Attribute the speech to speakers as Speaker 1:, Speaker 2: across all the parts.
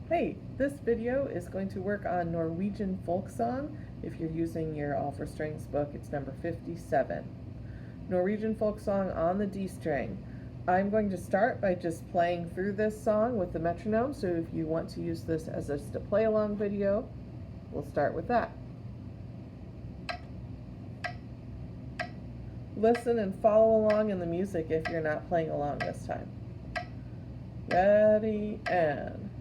Speaker 1: Hey, this video is going to work on Norwegian folk song. If you're using your All for Strings book, it's number 57. Norwegian folk song on the D string. I'm going to start by just playing through this song with the metronome, so if you want to use this as just a play along video, we'll start with that. Listen and follow along in the music if you're not playing along this time. Ready, and...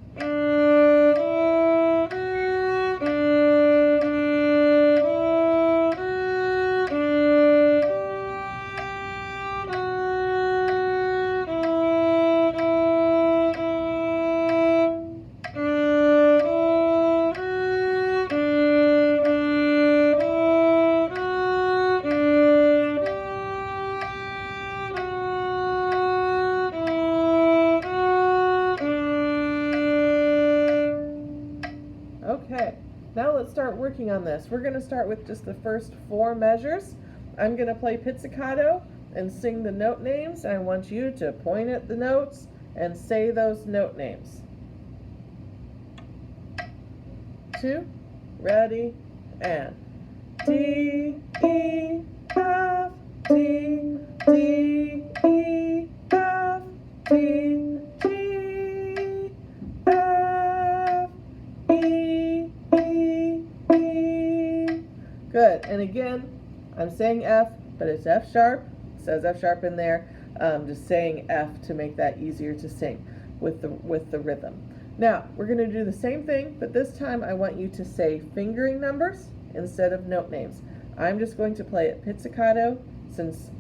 Speaker 1: Okay, now let's start working on this. We're going to start with just the first 4 measures. I'm going to play pizzicato and sing the note names. I want you to point at the notes and say those note names. 2, ready, and D, E, F, D, D, E, F, D, G, F, E, E, E. Good. And again, I'm saying F, but it's F sharp. It says F sharp in there. Just saying F to make that easier to sing with the rhythm. Now, we're going to do the same thing, but this time I want you to say fingering numbers instead of note names. I'm just going to play it pizzicato, since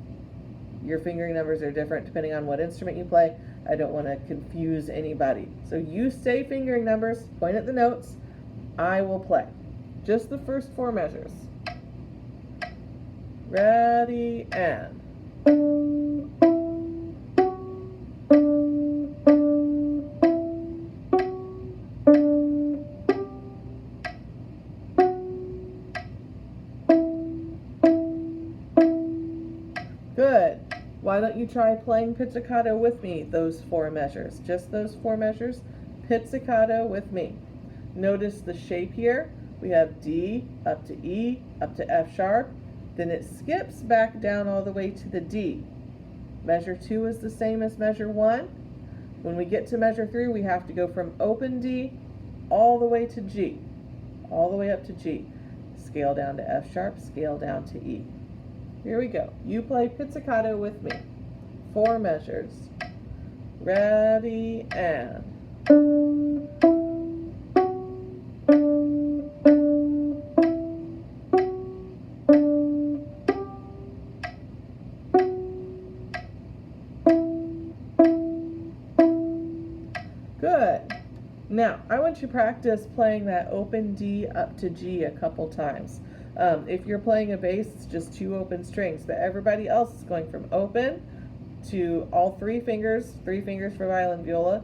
Speaker 1: your fingering numbers are different depending on what instrument you play. I don't want to confuse anybody. So you say fingering numbers, point at the notes, I will play. Just the first 4 measures. Ready, and... Good. Why don't you try playing pizzicato with me, those 4 measures? Just those 4 measures. Pizzicato with me. Notice the shape here. We have D up to E, up to F sharp. Then it skips back down all the way to the D. Measure 2 is the same as measure 1. When we get to measure 3, we have to go from open D all the way to G. All the way up to G. Scale down to F sharp, scale down to E. Here we go. You play pizzicato with me. 4 measures. Ready, and... Good. Now, I want you to practice playing that open D up to G a couple times. If you're playing a bass, it's just 2 open strings, but everybody else is going from open to all 3 fingers for violin, viola,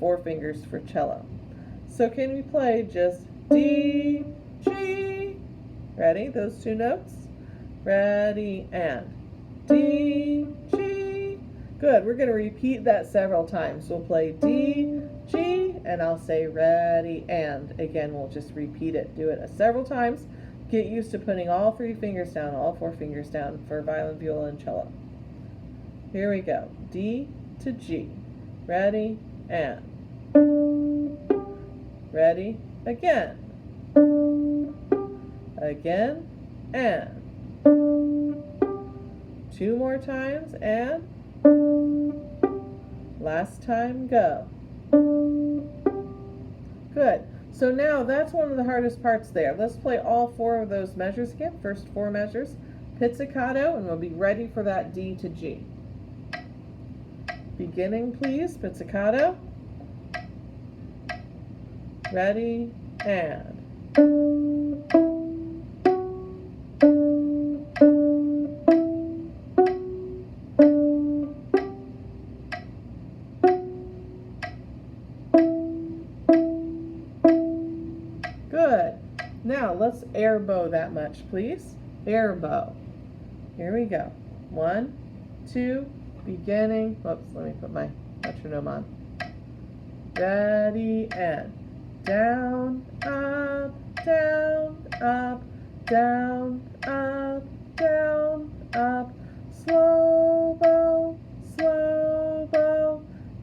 Speaker 1: 4 fingers for cello. So can we play just D, G? Ready? Those 2 notes? Ready, and D, G. Good. We're going to repeat that several times. We'll play D, G, and I'll say ready, and again, we'll just repeat it. Do it several times. Get used to putting all 3 fingers down, all 4 fingers down for violin, viola, and cello. Here we go. D to G. Ready, and. Ready, again. Again, and. 2 more times, and. Last time, go. Good. So now that's one of the hardest parts there. Let's play all 4 of those measures again. First 4 measures. Pizzicato, and we'll be ready for that D to G. Beginning, please. Pizzicato. Ready, and. Good. Now let's air bow that much, please. Air bow. Here we go. 1, 2, beginning. Oops, let me put my metronome on. Ready, and down, up, down, up, down, up, down, up, slow bow,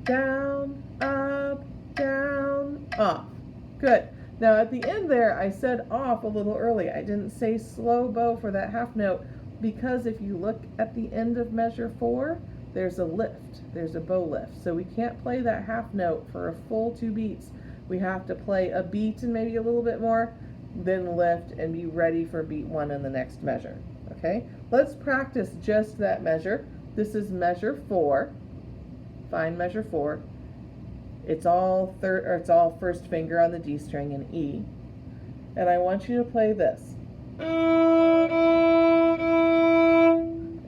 Speaker 1: down, up, down, off. Good. Now at the end there, I said off a little early. I didn't say slow bow for that half note because if you look at the end of measure 4, there's a lift. There's a bow lift. So we can't play that half note for a full 2 beats. We have to play a beat and maybe a little bit more, then lift and be ready for beat 1 in the next measure. Okay? Let's practice just that measure. This is measure 4. Find measure 4. It's all first finger on the D string and E. And I want you to play this.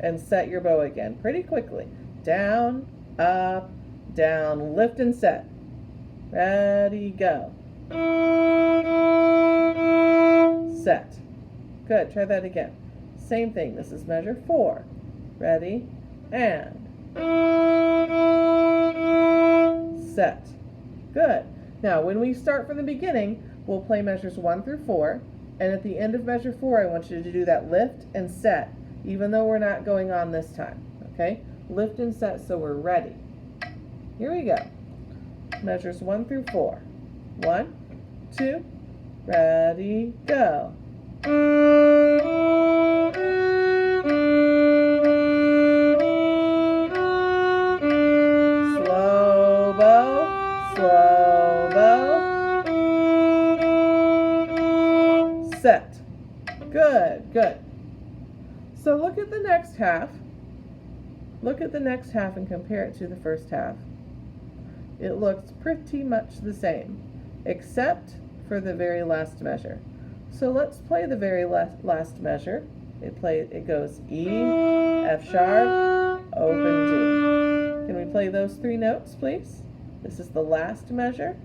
Speaker 1: And set your bow again pretty quickly. Down, up, down, lift and set. Ready, go. Set. Good, try that again. Same thing, this is measure 4. Ready, and set. Good. Now, when we start from the beginning, we'll play measures 1 through 4, and at the end of measure 4, I want you to do that lift and set, even though we're not going on this time. Okay? Lift and set so we're ready. Here we go. Measures 1 through 4. 1, 2, ready, go. Slow bow, set. Good, good. So look at the next half. Look at the next half and compare it to the first half. It looks pretty much the same, except for the very last measure. So let's play the very last measure. It goes E, F sharp, open D. Can we play those 3 notes, please? This is the last measure.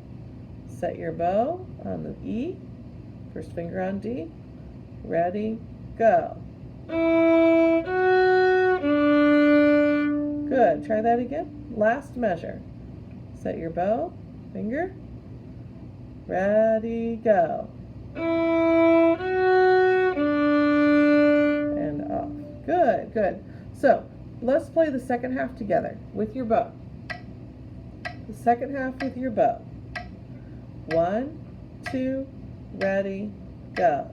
Speaker 1: Set your bow on the E, first finger on D. Ready, go. Good, try that again. Last measure. Set your bow, finger. Ready, go. And off. Good, good. So, let's play the second half together with your bow. The second half with your bow. 1, 2, ready, go.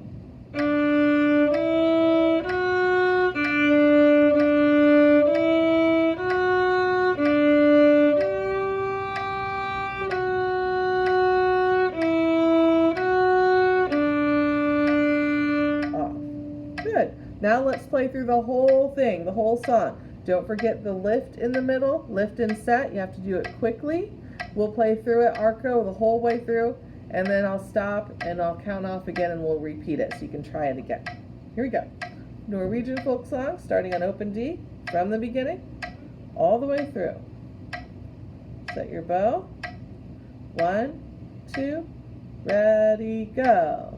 Speaker 1: Now let's play through the whole thing, the whole song. Don't forget the lift in the middle, lift and set. You have to do it quickly. We'll play through it, arco, the whole way through, and then I'll stop and I'll count off again and we'll repeat it so you can try it again. Here we go. Norwegian folk song, starting on open D, from the beginning, all the way through. Set your bow. 1, 2, ready, go.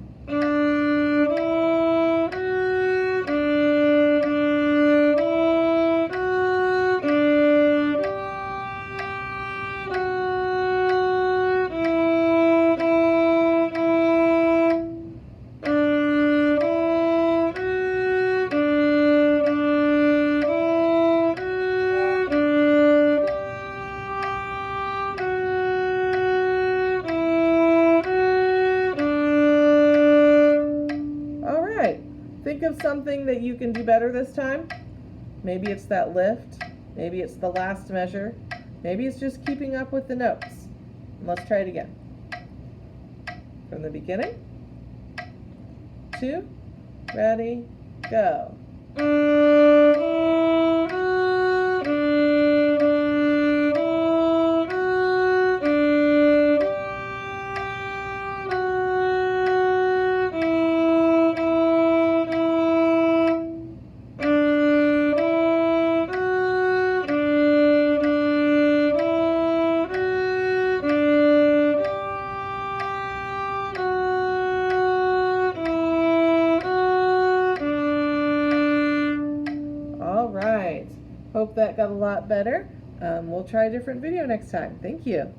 Speaker 1: Think of something that you can do better this time. Maybe it's that lift. Maybe it's the last measure. Maybe it's just keeping up with the notes. Let's try it again. From the beginning. 2, ready, go. Hope that got a lot better. We'll try a different video next time. Thank you.